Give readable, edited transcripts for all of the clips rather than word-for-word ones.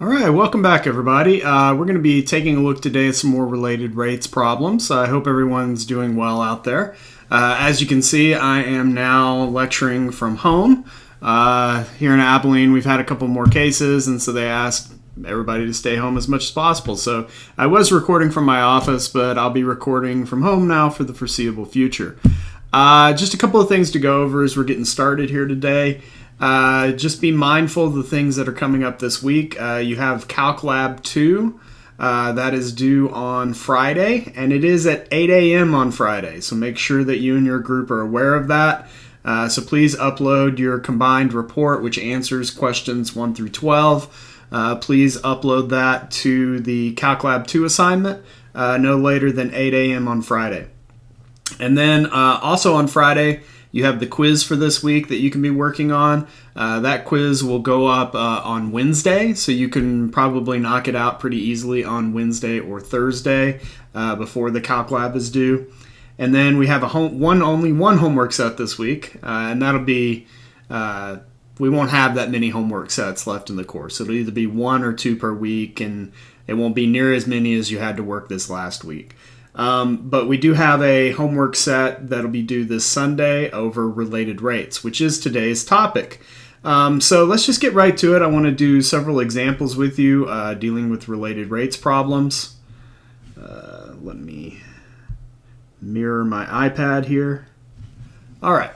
All right, welcome back, everybody. We're going to be taking a look today at some more related rates problems. I hope everyone's doing well out there. As you can see, I am now lecturing from home. Here in Abilene, we've had a couple more cases, and so they asked everybody to stay home as much as possible. So I was recording from my office, but I'll be recording from home now for the foreseeable future. Just a couple of things to go over as we're getting started here today. Just be mindful of the things that are coming up this week. You have Calc Lab 2 that is due on Friday, and it is at 8 a.m. on Friday. So make sure that you and your group are aware of that. So please upload your combined report, which answers questions 1 through 12. Please upload that to the Calc Lab 2 assignment no later than 8 a.m. on Friday. And then also on Friday, you have the quiz for this week that you can be working on. That quiz will go up on Wednesday, so you can probably knock it out pretty easily on Wednesday or Thursday before the Calc Lab is due. And then we have only one homework set this week, and that'll be, we won't have that many homework sets left in the course. It'll either be 1 or 2 per week, and it won't be near as many as you had to work this last week. But we do have a homework set that'll be due this Sunday over related rates, which is today's topic. So let's just get right to it. I want to do several examples with you dealing with related rates problems. Let me mirror my iPad here. All right.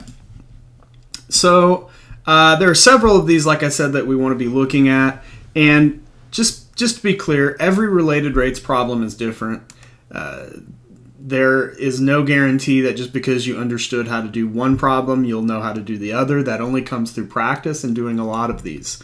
So there are several of these, like I said, that we want to be looking at. And just to be clear, every related rates problem is different. There is no guarantee that just because you understood how to do one problem, you'll know how to do the other. That only comes through practice and doing a lot of these.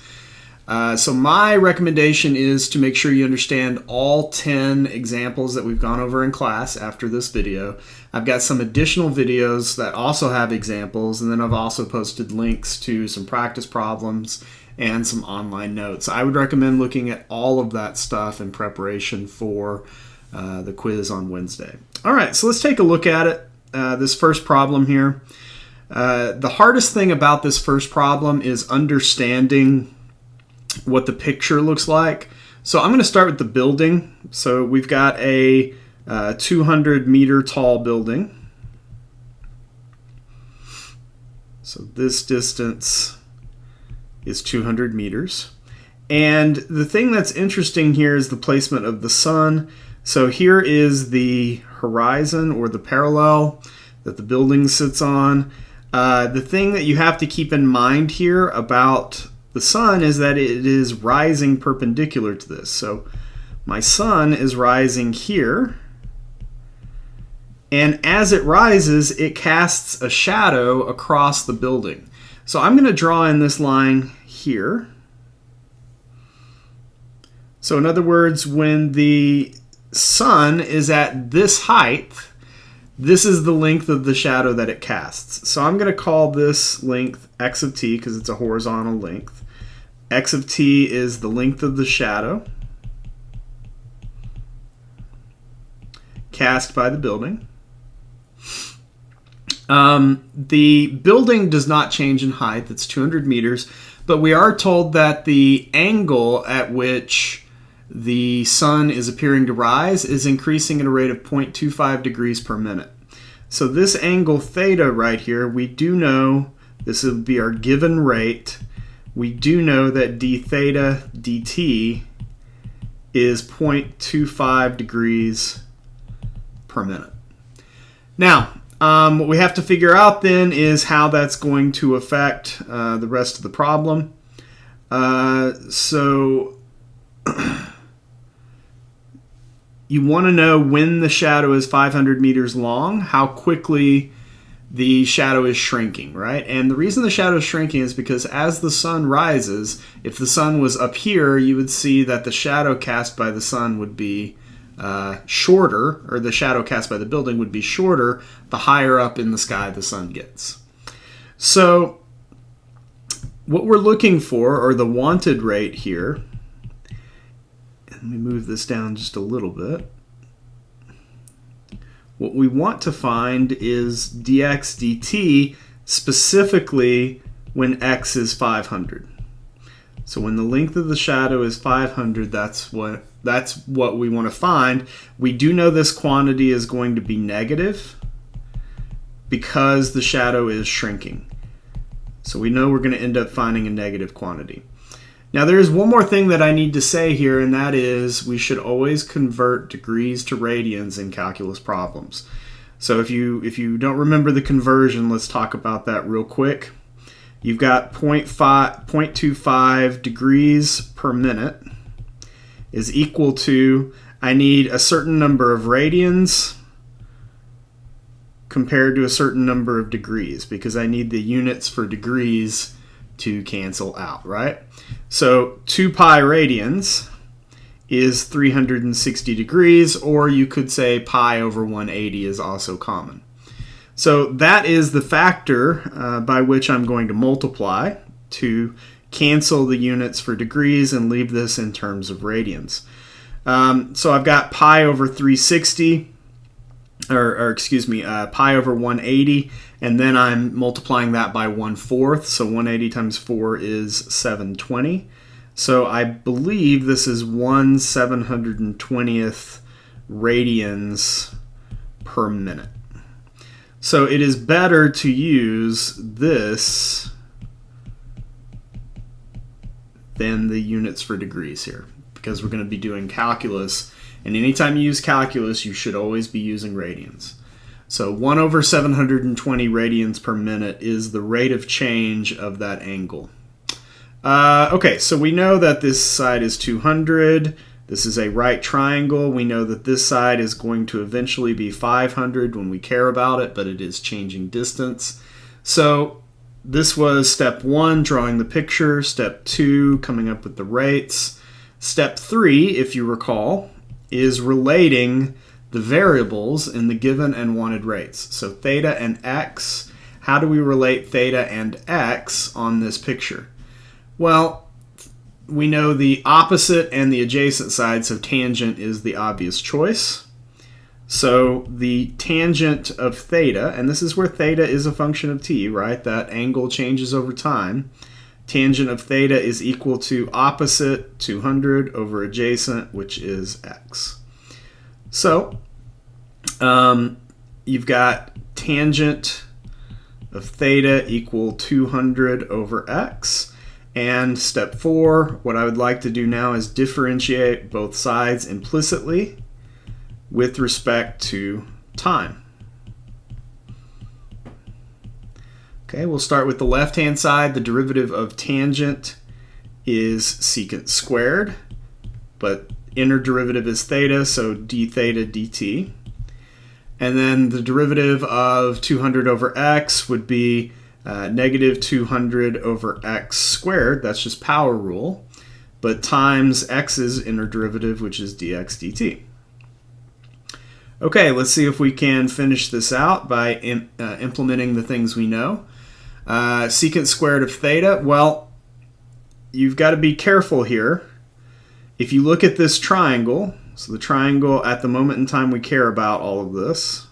So my recommendation is to make sure you understand all 10 examples that we've gone over in class after this video. I've got some additional videos that also have examples, and then I've also posted links to some practice problems and some online notes. I would recommend looking at all of that stuff in preparation for the quiz on Wednesday. All right, so let's take a look at it. This first problem here. The hardest thing about this first problem is understanding what the picture looks like. So I'm going to start with the building. So we've got a 200 meter tall building. So this distance is 200 meters. And the thing that's interesting here is the placement of the sun. So here is the horizon or the parallel that the building sits on. The thing that you have to keep in mind here about the sun is that it is rising perpendicular to this. So my sun is rising here. And as it rises, it casts a shadow across the building. So I'm going to draw in this line here. So in other words, when the sun is at this height, this is the length of the shadow that it casts. So I'm going to call this length x of t because it's a horizontal length. X of t is the length of the shadow cast by the building. The building does not change in height. It's 200 meters, but we are told that the angle at which the sun is appearing to rise is increasing at a rate of 0.25 degrees per minute. So this angle theta right here, we do know this will be our given rate. We do know that d theta dt is 0.25 degrees per minute. Now, what we have to figure out then is how that's going to affect the rest of the problem. You want to know when the shadow is 500 meters long, how quickly the shadow is shrinking, right? And the reason the shadow is shrinking is because as the sun rises, if the sun was up here, you would see that the shadow cast by the sun would be shorter, or the shadow cast by the building would be shorter the higher up in the sky the sun gets. So what we're looking for, or the wanted rate here, let me move this down just a little bit. What we want to find is dx dt specifically when x is 500. So when the length of the shadow is 500, that's what we want to find. We do know this quantity is going to be negative because the shadow is shrinking. So we know we're going to end up finding a negative quantity. Now there is one more thing that I need to say here, and that is we should always convert degrees to radians in calculus problems. So if you don't remember the conversion, let's talk about that real quick. You've got 0.25 degrees per minute is equal to, I need a certain number of radians compared to a certain number of degrees, because I need the units for degrees to cancel out, right? So 2 pi radians is 360 degrees, or you could say pi over 180 is also common. So that is the factor by which I'm going to multiply to cancel the units for degrees and leave this in terms of radians. So I've got pi over 360, or excuse me, pi over 180, and then I'm multiplying that by 1/4. So 180 times 4 is 720. So I believe this is 1/720th radians per minute. So it is better to use this than the units for degrees here, because we're going to be doing calculus, and anytime you use calculus, you should always be using radians. So 1/720 radians per minute is the rate of change of that angle. Okay, so we know that this side is 200. This is a right triangle. We know that this side is going to eventually be 500 when we care about it, but it is changing distance. So this was step 1, drawing the picture. Step 2, coming up with the rates. Step 3, if you recall, is relating the variables in the given and wanted rates. So theta and x, how do we relate theta and x on this picture? Well, we know the opposite and the adjacent side, so tangent is the obvious choice. So the tangent of theta, and this is where theta is a function of t, right? That angle changes over time. Tangent of theta is equal to opposite, 200, over adjacent, which is x. So you've got tangent of theta equal 200 over x. And step 4, what I would like to do now is differentiate both sides implicitly with respect to time. Okay, we'll start with the left-hand side. The derivative of tangent is secant squared, but inner derivative is theta, so d theta dt. And then the derivative of 200 over x would be negative 200 over x squared, that's just power rule, but times x's inner derivative, which is dx dt. Okay, let's see if we can finish this out by implementing the things we know. Secant squared of theta, well, you've got to be careful here. If you look at this triangle, so the triangle at the moment in time we care about all of this,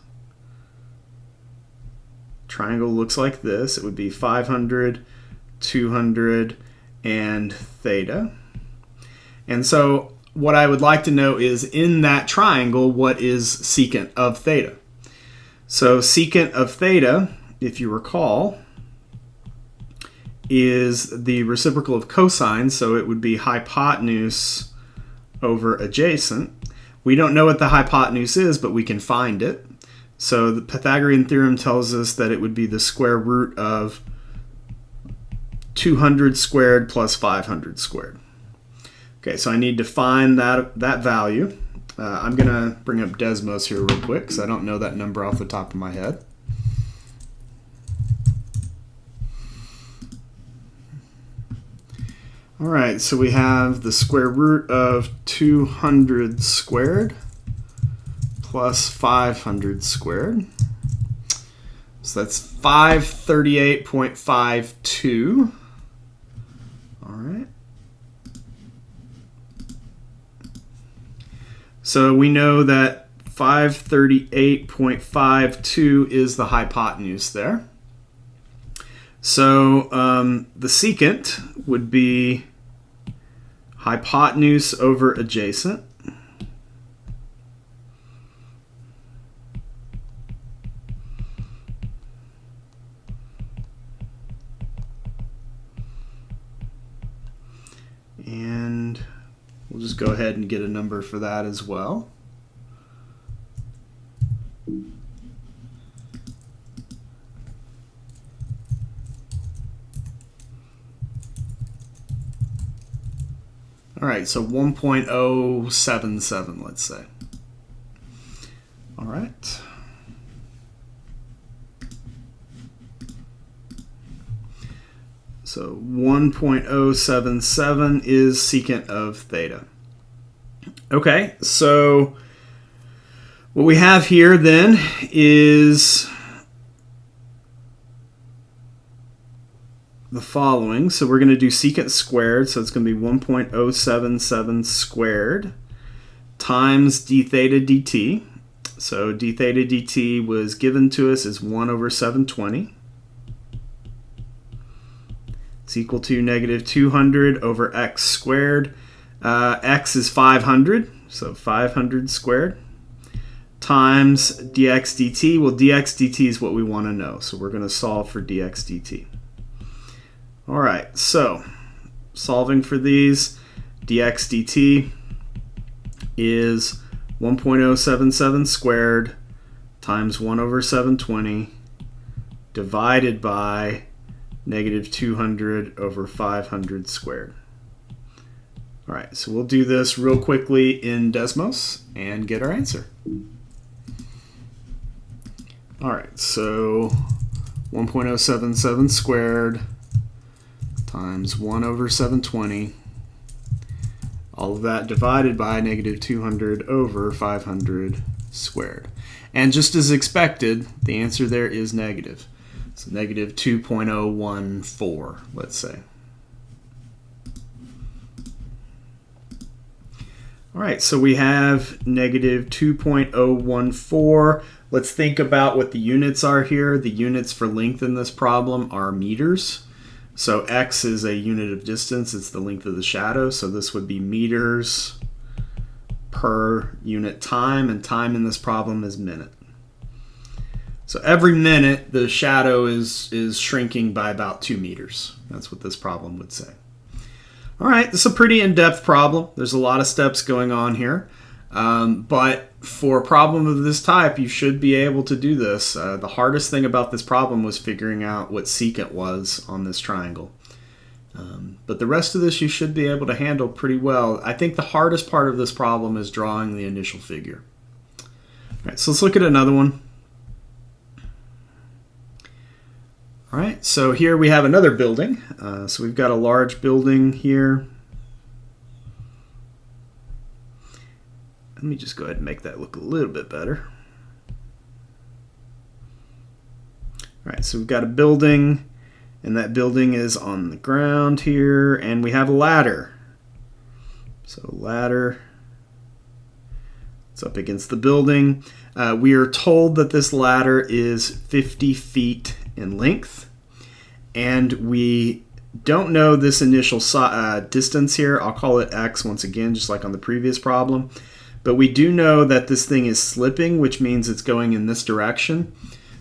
triangle looks like this. It would be 500, 200, and theta. And so what I would like to know is, in that triangle, what is secant of theta? So secant of theta, if you recall, is the reciprocal of cosine, so it would be hypotenuse over adjacent. We don't know what the hypotenuse is, but we can find it. So the Pythagorean theorem tells us that it would be the square root of 200 squared plus 500 squared. Okay, so I need to find that value. I'm going to bring up Desmos here real quick because I don't know that number off the top of my head. All right, so we have the square root of 200 squared plus 500 squared. So that's 538.52. All right. So we know that 538.52 is the hypotenuse there. So the secant would be hypotenuse over adjacent. And we'll just go ahead and get a number for that as well. All right, so 1.077, let's say. All right. So 1.077 is secant of theta. Okay, so what we have here then is the following. So we're going to do secant squared, so it's going to be 1.077 squared times d theta dt. So d theta dt was given to us as 1 over 720. It's equal to negative 200 over x squared. X is 500, so 500 squared, times dx dt. Well, dx dt is what we want to know, so we're going to solve for dx dt. All right, so solving for these, dx dt is 1.077 squared times 1 over 720 divided by negative 200 over 500 squared. All right, so we'll do this real quickly in Desmos and get our answer. All right, so 1.077 squared times 1 over 720, all of that divided by negative 200 over 500 squared. And just as expected, the answer there is negative. So negative 2.014, let's say. All right, so we have negative 2.014. Let's think about what the units are here. The units for length in this problem are meters. So x is a unit of distance. It's the length of the shadow. So this would be meters per unit time, and time in this problem is minute. So every minute, the shadow is shrinking by about 2 meters. That's what this problem would say. All right, this is a pretty in-depth problem. There's a lot of steps going on here. But for a problem of this type, you should be able to do this. The hardest thing about this problem was figuring out what secant was on this triangle. But the rest of this you should be able to handle pretty well. I think the hardest part of this problem is drawing the initial figure. All right, so let's look at another one. All right, so here we have another building. So we've got a large building here. Let me just go ahead and make that look a little bit better. All right, so we've got a building, and that building is on the ground here, and we have a ladder. So ladder, it's up against the building. We are told that this ladder is 50 feet in length, and we don't know this initial distance here. I'll call it x once again, just like on the previous problem. But we do know that this thing is slipping, which means it's going in this direction.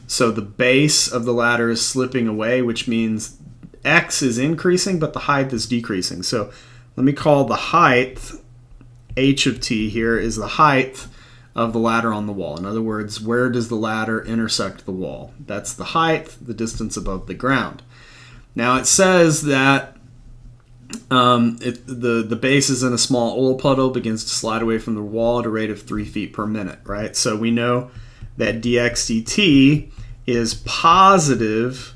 So the base of the ladder is slipping away, which means x is increasing, but the height is decreasing. So let me call the height, h of t here, is the height of the ladder on the wall. In other words, where does the ladder intersect the wall? That's the height, the distance above the ground. Now it says that the base is in a small oil puddle, begins to slide away from the wall at a rate of 3 feet per minute, right? So we know that dx dt is positive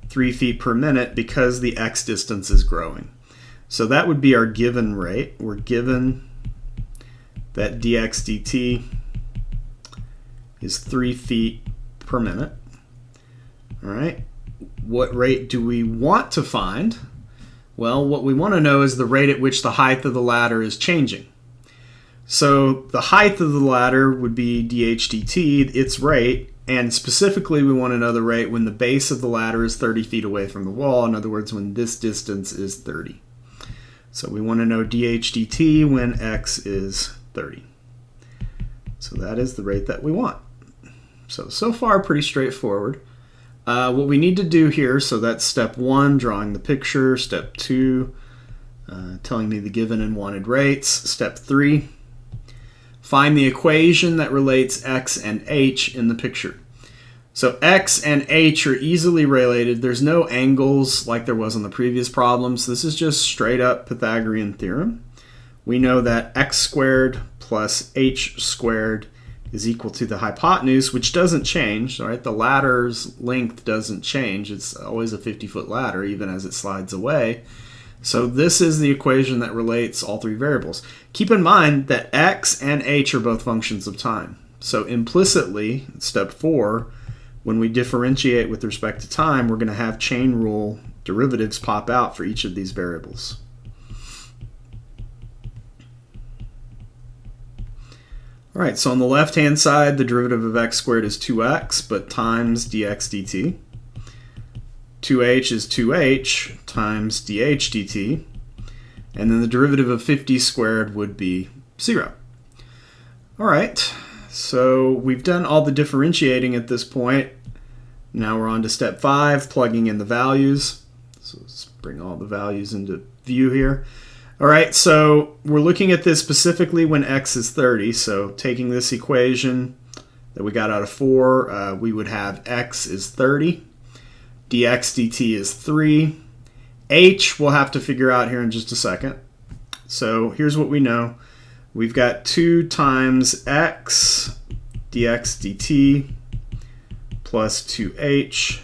3 feet per minute because the x distance is growing. So that would be our given rate. We're given that dx dt is 3 feet per minute. All right. What rate do we want to find? Well, what we want to know is the rate at which the height of the ladder is changing. So the height of the ladder would be dh dt, its rate, and specifically we want to know the rate when the base of the ladder is 30 feet away from the wall. In other words, when this distance is 30. So we want to know dH dt when x is 30. So that is the rate that we want. So far pretty straightforward. What we need to do here, so that's step 1, drawing the picture. Step 2, telling me the given and wanted rates. Step 3, find the equation that relates x and h in the picture. So x and h are easily related. There's no angles like there was in the previous problems. This is just straight up Pythagorean theorem. We know that x squared plus h squared is equal to the hypotenuse, which doesn't change, right? The ladder's length doesn't change. It's always a 50-foot ladder, even as it slides away. So this is the equation that relates all three variables. Keep in mind that x and h are both functions of time. So implicitly, step 4, when we differentiate with respect to time, we're going to have chain rule derivatives pop out for each of these variables. All right, so on the left-hand side, the derivative of x squared is 2x, but times dx dt. 2h is 2h times dh dt. And then the derivative of 50 squared would be 0. All right, so we've done all the differentiating at this point. Now we're on to step 5, plugging in the values. So let's bring all the values into view here. All right, so we're looking at this specifically when x is 30. So taking this equation that we got out of 4, we would have x is 30, dx dt is 3. H we'll have to figure out here in just a second. So here's what we know. We've got 2 times x dx dt plus 2h.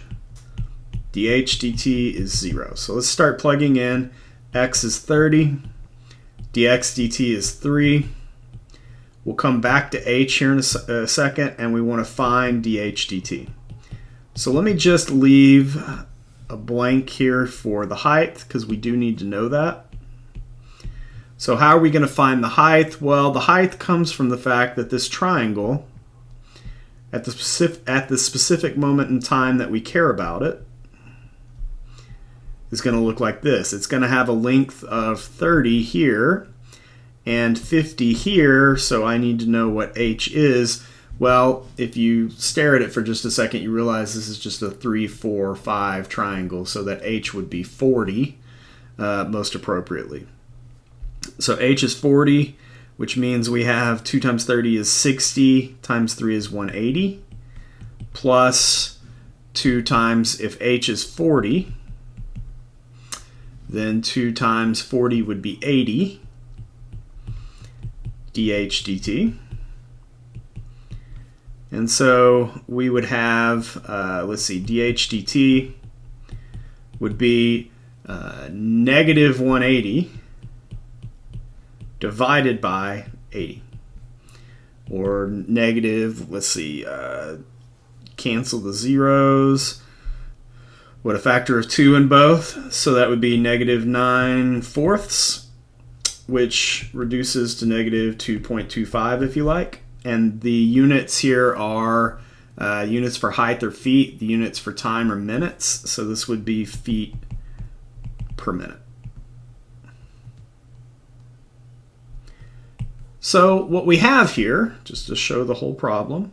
dH dt is 0. So let's start plugging in. X is 30. dx dt is 3. We'll come back to h here in a second, and we want to find dH dt. So let me just leave a blank here for the height, because we do need to know that. So how are we going to find the height? Well, the height comes from the fact that this triangle, at the specific moment in time that we care about it, is going to look like this. It's going to have a length of 30 here and 50 here, so I need to know what h is. Well, if you stare at it for just a second, you realize this is just a 3, 4, 5 triangle, so that h would be 40 most appropriately. So h is 40, which means we have 2 times 30 is 60, times 3 is 180, plus 2 times, if h is 40, then 2 times 40 would be 80 dH dt. And so we would have, let's see, dH dt would be negative 180 divided by 80. Or negative, let's see, cancel the zeros. What, a factor of 2 in both? So that would be negative 9/4, which reduces to negative 2.25 if you like. And the units here are units for height or feet. The units for time are minutes. So this would be feet per minute. So what we have here, just to show the whole problem,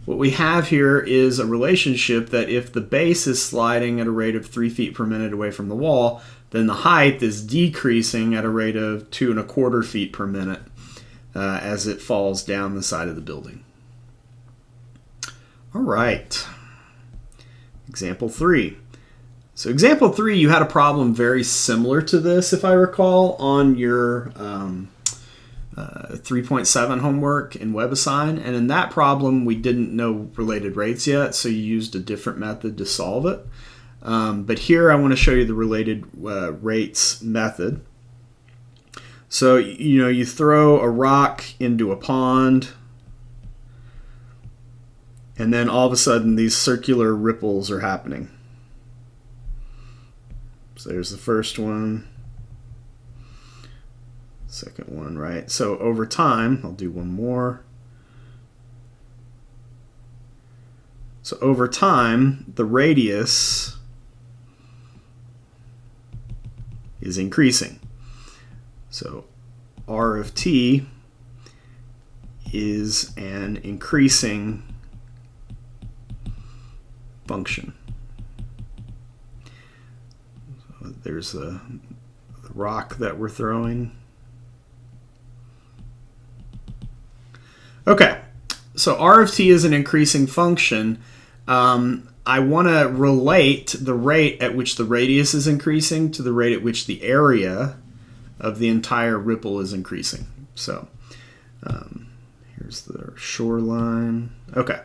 what we have here is a relationship that if the base is sliding at a rate of 3 feet per minute away from the wall, then the height is decreasing at a rate of 2 1/4 feet per minute as it falls down the side of the building. All right, example 3. So example 3, you had a problem very similar to this, if I recall, on your 3.7 homework in WebAssign, and in that problem we didn't know related rates yet, so you used a different method to solve it. But here I want to show you the related rates method. So you throw a rock into a pond, and then all of a sudden these circular ripples are happening. So there's the first one. Second one, right? So over time, I'll do one more. So over time, the radius is increasing. So R of t is an increasing function. So there's the rock that we're throwing. Okay, so R of t is an increasing function. I want to relate the rate at which the radius is increasing to the rate at which the area of the entire ripple is increasing. So here's the shoreline. Okay.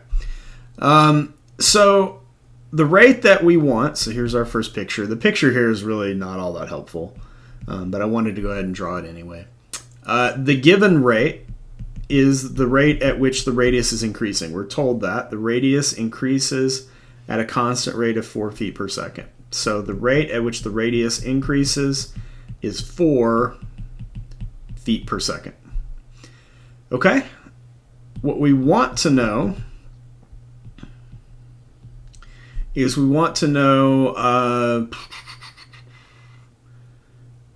So the rate that we want, so here's our first picture. The picture here is really not all that helpful, but I wanted to go ahead and draw it anyway. The given rate is the rate at which the radius is increasing. We're told that the radius increases at a constant rate of 4 feet per second. So the rate at which the radius increases is 4 feet per second. Okay? What we want to know is we want to know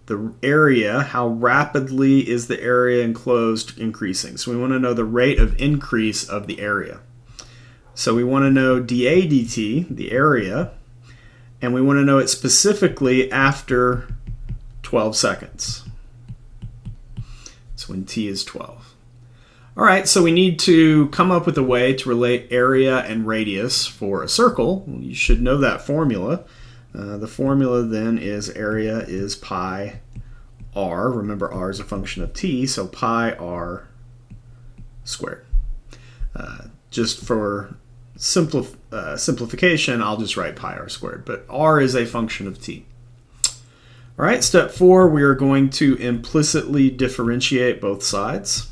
the area, how rapidly is the area enclosed increasing. So we want to know the rate of increase of the area. So we want to know dA dt, the area, and we want to know it specifically after 12 seconds. So when t is 12. All right, so we need to come up with a way to relate area and radius for a circle. You should know that formula. The formula then is area is pi r. Remember, r is a function of t, so pi r squared. Just for simplification, I'll just write pi r squared, but r is a function of t. All right, step 4, we are going to implicitly differentiate both sides.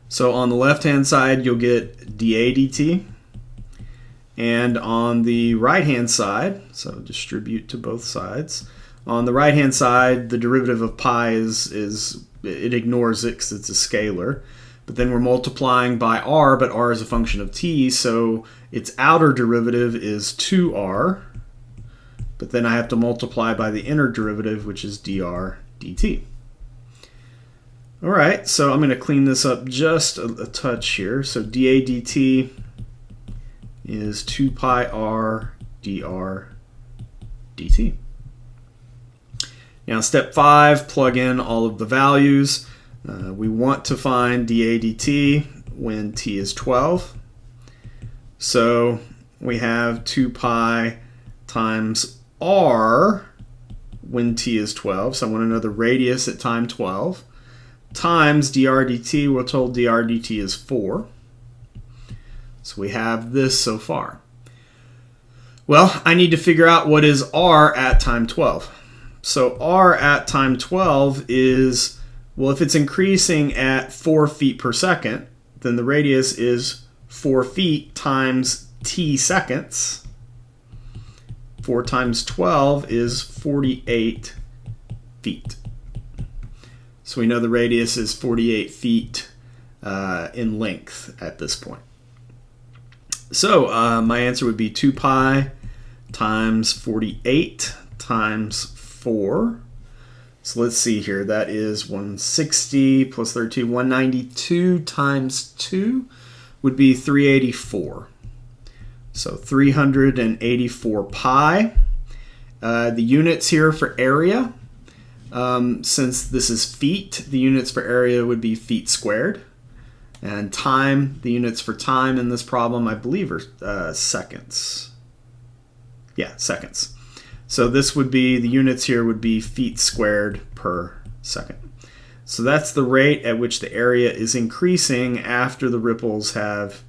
So on the left-hand side, you'll get dA dt. And on the right-hand side, so distribute to both sides. On the right-hand side, the derivative of pi it ignores it because it's a scalar. But then we're multiplying by r, but r is a function of t, so its outer derivative is 2r. But then I have to multiply by the inner derivative, which is dr dt. All right, so I'm going to clean this up just a touch here. So dA dt is 2 pi r dr dt. Now step 5, plug in all of the values. We want to find dA dt when t is 12. So we have 2 pi times r when t is 12. So I want to know the radius at time 12. Times dr dt, we're told dr dt is 4. So we have this so far. Well, I need to figure out what is r at time 12. So r at time 12 is, well, if it's increasing at 4 feet per second, then the radius is 4 feet times t seconds. 4 times 12 is 48 feet. So we know the radius is 48 feet in length at this point. So my answer would be 2 pi times 48 times 4. So let's see here. That is 160 plus 32. 192 times 2 would be 384. So 384 pi. The units here for area, since this is feet, the units for area would be feet squared. And time, the units for time in this problem, I believe, are seconds. Yeah, seconds. So this would be, the units here would be feet squared per second. So that's the rate at which the area is increasing after the ripples have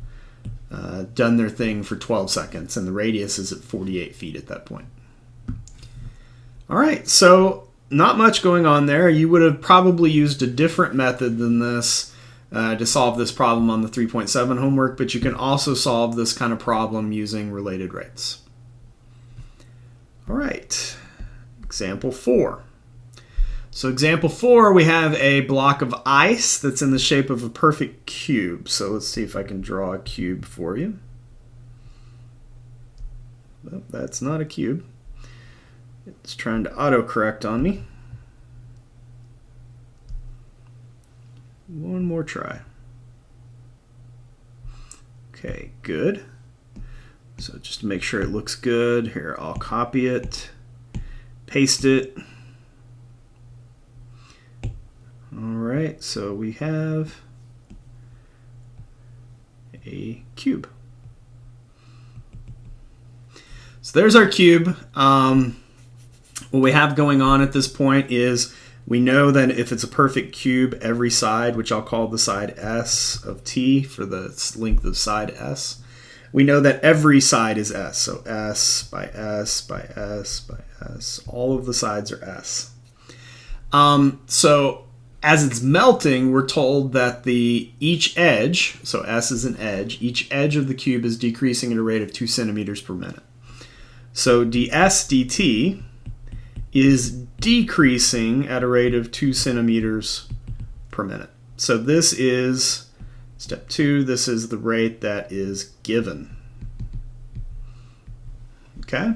done their thing for 12 seconds, and the radius is at 48 feet at that point. All right, so not much going on there. You would have probably used a different method than this to solve this problem on the 3.7 homework, but you can also solve this kind of problem using related rates. All right, example 4. So example 4, we have a block of ice that's in the shape of a perfect cube. So let's see if I can draw a cube for you. Well, that's not a cube. It's trying to autocorrect on me. One more try. Okay, good. So just to make sure it looks good, here I'll copy it, paste it. All right, so we have a cube. So there's our cube. What we have going on at this point is we know that if it's a perfect cube, every side, which I'll call the side S of t for the length of side S, we know that every side is S. So S by S by S by S, all of the sides are S. So as it's melting, we're told that each edge, so S is an edge, each edge of the cube is decreasing at a rate of 2 centimeters per minute. So ds dt is decreasing at a rate of 2 centimeters per minute. So this is step 2. This is the rate that is given. Okay?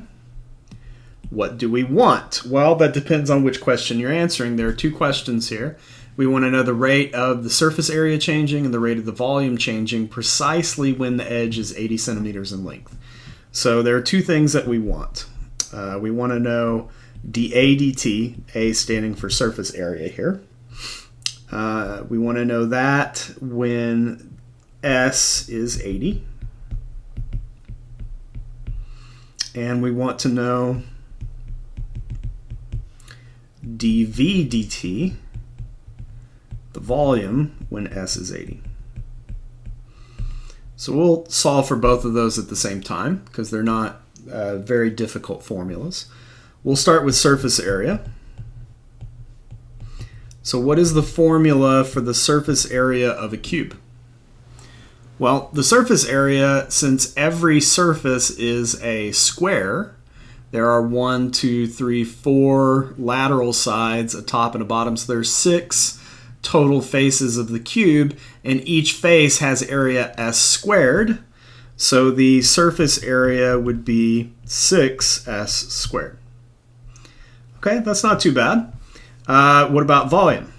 What do we want? Well, that depends on which question you're answering. There are 2 questions here. We want to know the rate of the surface area changing and the rate of the volume changing precisely when the edge is 80 centimeters in length. So there are 2 things that we want. We want to know dA dt, A standing for surface area here. We want to know that when S is 80. And we want to know dV dt, the volume, when S is 80. So we'll solve for both of those at the same time because they're not very difficult formulas. We'll start with surface area. So what is the formula for the surface area of a cube? Well, the surface area, since every surface is a square, there are 1, 2, 3, 4 lateral sides, a top and a bottom, so there's 6 total faces of the cube, and each face has area S squared, so the surface area would be 6S squared. Okay, that's not too bad. What about volume?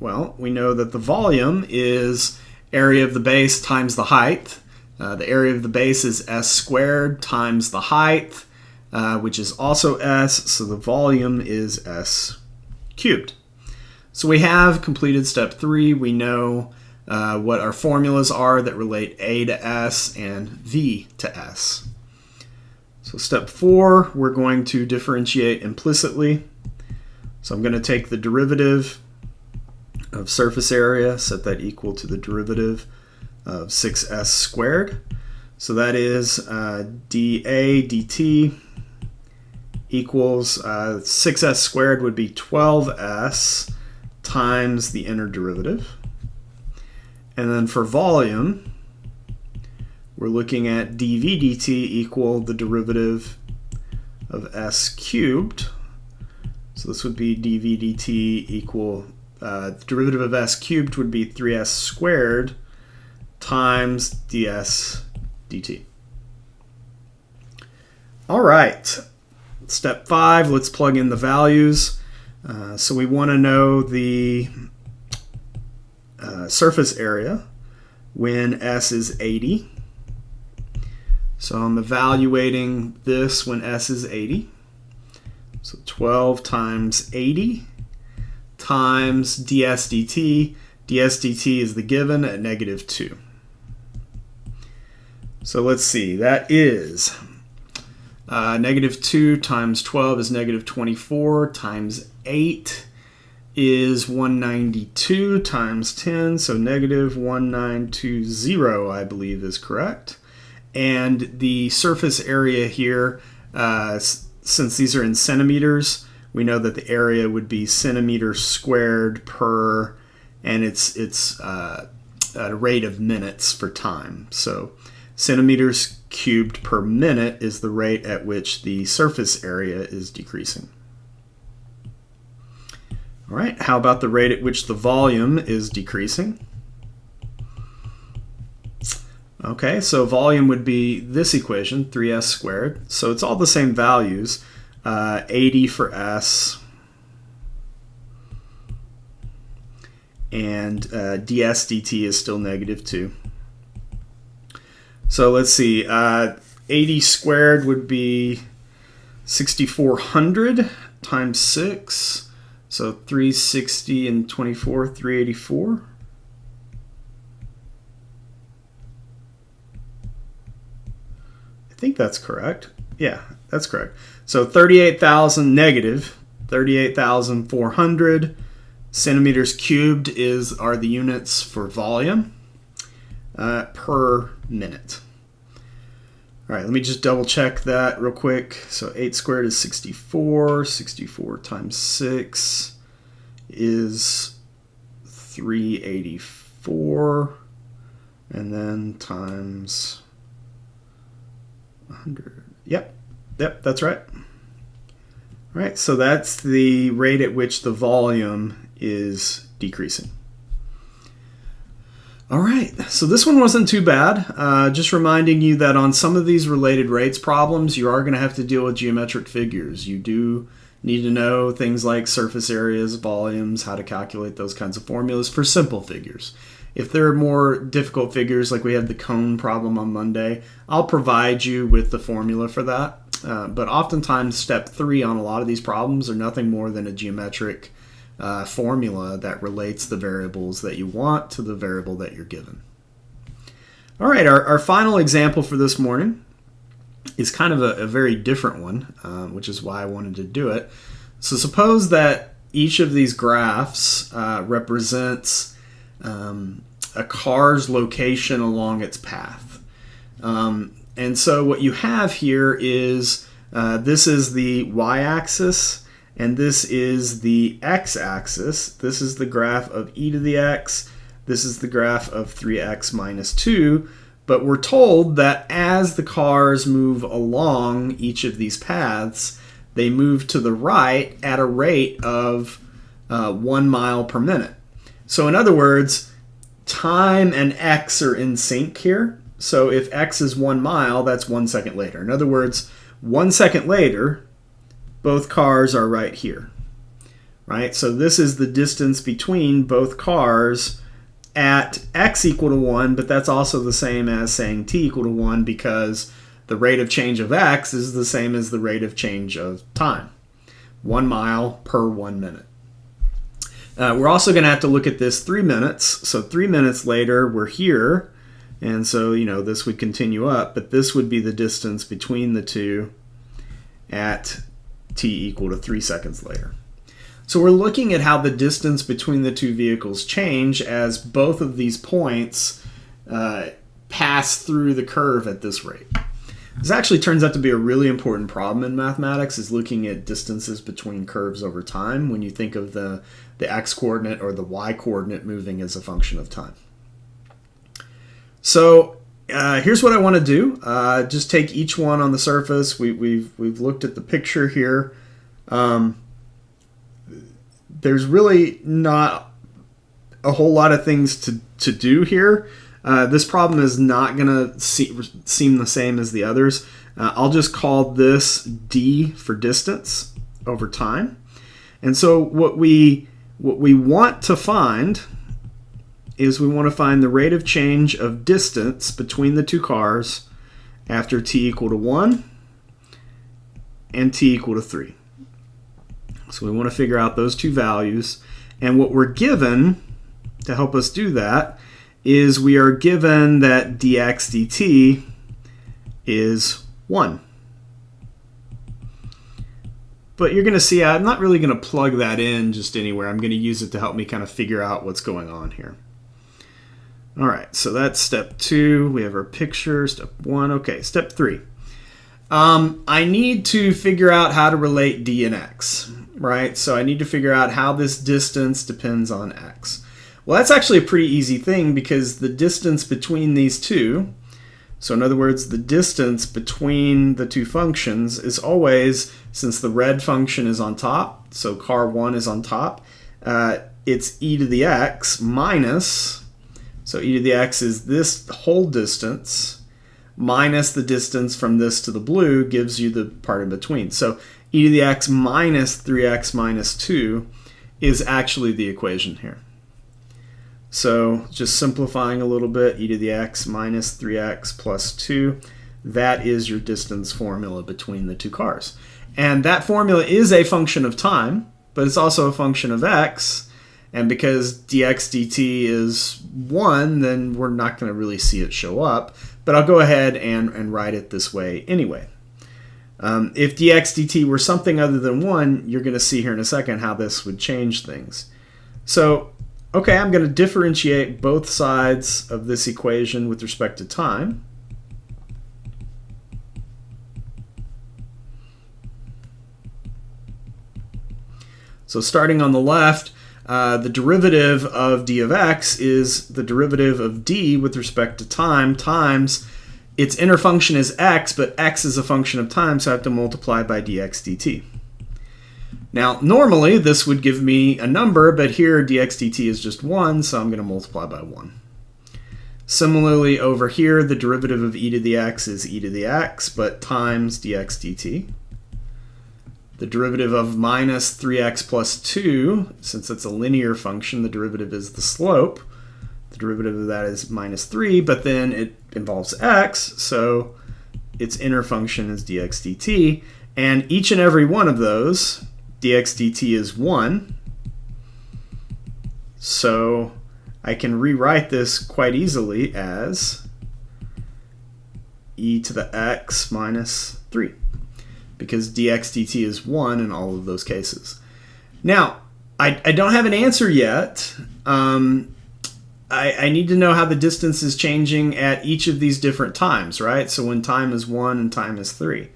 Well, we know that the volume is area of the base times the height. The area of the base is S squared times the height, which is also S, so the volume is S cubed. So we have completed step 3. We know what our formulas are that relate A to S and V to S. So step 4, we're going to differentiate implicitly. So I'm going to take the derivative of surface area, set that equal to the derivative of 6S squared. So that is dA dt equals 6S squared would be 12S times the inner derivative. And then for volume, we're looking at dV dt equal the derivative of S cubed. So this would be dV dt equal, the derivative of S cubed would be 3S squared times ds dt. All right, step 5, let's plug in the values. So we want to know the surface area when S is 80. So I'm evaluating this when S is 80. So 12 times 80 times ds dt. ds dt is the given at -2. So let's see, that is -2 times 12 is -24 times 8 is 192 times 10, so -1920 I believe is correct. And the surface area here, since these are in centimeters, we know that the area would be centimeters squared per, and it's at a rate of minutes for time. So centimeters cubed per minute is the rate at which the surface area is decreasing. All right, how about the rate at which the volume is decreasing? Okay, so volume would be this equation, 3s squared. So it's all the same values. 80 for S, and ds dt is still -2. So let's see, 80 squared would be 6,400 times 6, so 360 and 24, 384. I think that's correct. Yeah, that's correct. So 38,000 negative 38,400 centimeters cubed are the units for volume per minute. All right, let me just double check that real quick. So 8 squared is 64. 64 times 6 is 384. And then times 100. Yep, that's right. All right, so that's the rate at which the volume is decreasing. All right, so this one wasn't too bad. Just reminding you that on some of these related rates problems, you are going to have to deal with geometric figures. You do need to know things like surface areas, volumes, how to calculate those kinds of formulas for simple figures. If there are more difficult figures, like we had the cone problem on Monday, I'll provide you with the formula for that. But oftentimes, step 3 on a lot of these problems are nothing more than a geometric formula that relates the variables that you want to the variable that you're given. All right, our final example for this morning is kind of a very different one, which is why I wanted to do it. So suppose that each of these graphs represents a car's location along its path. And so what you have here is this is the y-axis and this is the x-axis. This is the graph of e to the x. This is the graph of 3x minus 2. But we're told that as the cars move along each of these paths, they move to the right at a rate of 1 mile per minute. So in other words, time and x are in sync here. So if x is 1 mile, that's 1 second later. In other words, 1 second later, both cars are right here, right? So this is the distance between both cars at x equal to 1, but that's also the same as saying t equal to 1 because the rate of change of x is the same as the rate of change of time, 1 mile per 1 minute. We're also going to have to look at this 3 minutes. So 3 minutes later, we're here. And so, this would continue up, but this would be the distance between the two at t equal to 3 seconds later. So we're looking at how the distance between the two vehicles change as both of these points pass through the curve at this rate. This actually turns out to be a really important problem in mathematics, is looking at distances between curves over time when you think of the x-coordinate or the y-coordinate moving as a function of time. So here's what I want to do. Just take each one on the surface. We've looked at the picture here. There's really not a whole lot of things to do here. This problem is not going to seem the same as the others. I'll just call this d for distance over time. And so what we want to find is we want to find the rate of change of distance between the two cars after t equal to 1 and t equal to 3. So we want to figure out those two values. And what we're given to help us do that is we are given that dx dt is 1. But you're going to see I'm not really going to plug that in just anywhere. I'm going to use it to help me kind of figure out what's going on here. All right, so that's step 2. We have our picture, step 1. Okay, step 3. I need to figure out how to relate d and x, right? So I need to figure out how this distance depends on x. Well, that's actually a pretty easy thing because the distance between these two, so in other words, the distance between the two functions is always, since the red function is on top, so car 1 is on top, it's e to the x minus, so e to the x is this whole distance minus the distance from this to the blue gives you the part in between. So e to the x minus 3x minus 2 is actually the equation here. So just simplifying a little bit, e to the x minus 3x plus 2, that is your distance formula between the two cars. And that formula is a function of time, but it's also a function of x. And because dx dt is 1, then we're not going to really see it show up. But I'll go ahead and write it this way anyway. If dx dt were something other than 1, you're going to see here in a second how this would change things. So, okay, I'm going to differentiate both sides of this equation with respect to time. So starting on the left, the derivative of d of x is the derivative of d with respect to time times its inner function is x, but x is a function of time, so I have to multiply by dx dt. Now, normally this would give me a number, but here dx dt is just 1, so I'm going to multiply by 1. Similarly, over here, the derivative of e to the x is e to the x, but times dx dt. The derivative of minus 3x plus 2, since it's a linear function, the derivative is the slope. The derivative of that is minus 3, but then it involves x, so its inner function is dx dt. And each and every one of those, dx dt is 1. So I can rewrite this quite easily as e to the x minus 3. Because dx dt is 1 in all of those cases. Now, I don't have an answer yet. I need to know how the distance is changing at each of these different times, right? So when time is 1 and time is 3.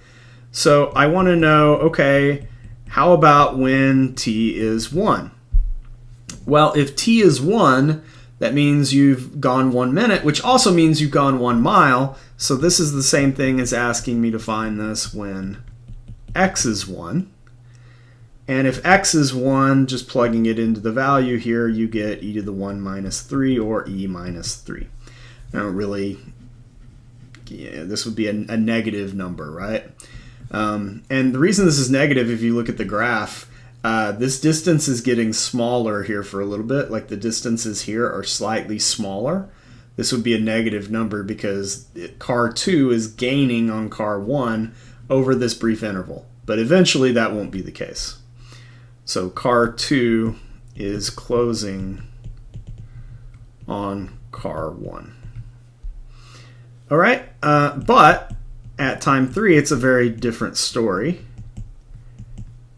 So I want to know, okay, how about when t is 1? Well, if t is 1, that means you've gone 1 minute, which also means you've gone 1 mile. So this is the same thing as asking me to find this when x is 1. And if x is 1, just plugging it into the value here, you get e to the 1 minus 3 or e minus 3. Now really, yeah, this would be a negative number, right? And the reason this is negative, if you look at the graph, this distance is getting smaller here for a little bit. Like the distances here are slightly smaller. This would be a negative number because car 2 is gaining on car 1 over this brief interval. But eventually that won't be the case. So car 2 is closing on car 1. All right, but at time 3, it's a very different story.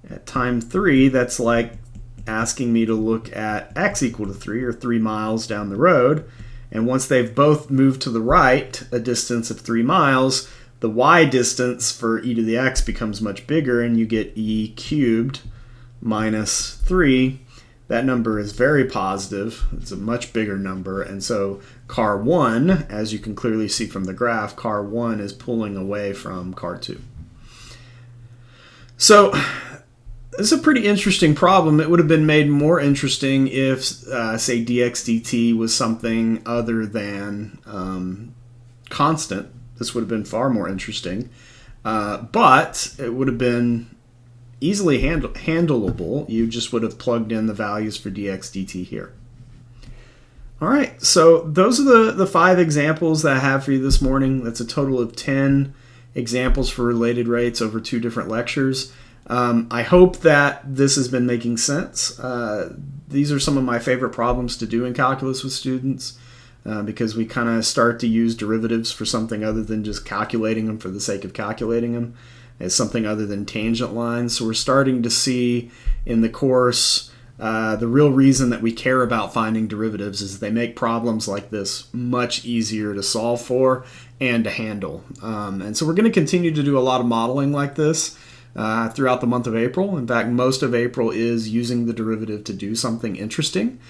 At time 3, that's like asking me to look at x equal to 3, or 3 miles down the road. And once they've both moved to the right, a distance of 3 miles, the y distance for e to the x becomes much bigger, and you get e cubed minus 3. That number is very positive. It's a much bigger number. And so car 1, as you can clearly see from the graph, car 1 is pulling away from car 2. So this is a pretty interesting problem. It would have been made more interesting if, say, dx dt was something other than constant. This would have been far more interesting. But it would have been easily handleable. You just would have plugged in the values for dx dt here. All right, so those are the 5 examples that I have for you this morning. That's a total of 10 examples for related rates over 2 different lectures. I hope that this has been making sense. These are some of my favorite problems to do in calculus with students because we kind of start to use derivatives for something other than just calculating them for the sake of calculating them. As something other than tangent lines. So we're starting to see in the course the real reason that we care about finding derivatives is they make problems like this much easier to solve for and to handle. And so we're going to continue to do a lot of modeling like this throughout the month of April. In fact, most of April is using the derivative to do something interesting.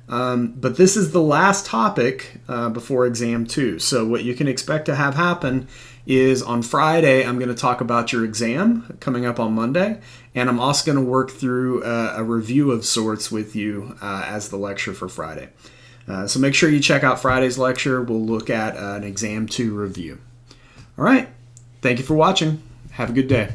But this is the last topic before exam 2. So what you can expect to have happen is on Friday, I'm going to talk about your exam coming up on Monday, and I'm also going to work through a review of sorts with you as the lecture for Friday. So make sure you check out Friday's lecture. We'll look at an exam 2 review. All right. Thank you for watching. Have a good day.